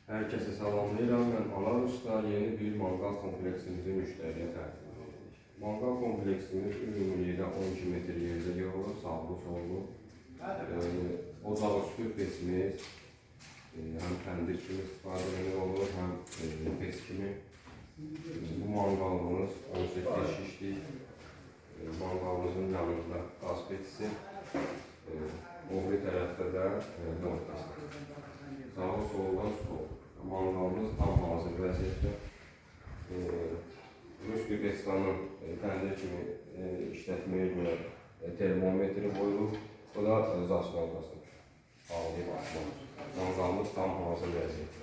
Herkese salamlayıram. Mən Anar Usta yeni bir mangal kompleksimizi müştəriyə təqdim edirik. Mangal kompleksimiz ümumilikdə 12 metr yerdə yığılır, sağlı sollu. Ocaq üstü peçimiz həm təndir kimi istifadə olur, həm peç kimi. Bu mangalımız 18 şişlik. Mangalımızın yanında qaz peçisi, o bir tərəfdə də mortası. Sağa solda stol. Mangalımız tam hazır vəziyyətdə. Rus Özbekistanın təndir kimi işlətməyə görə termometri qoyulub. Bu da zasnonkası. Ağlayıb asmamız. Mangalımız tam hazır vəziyyətdə.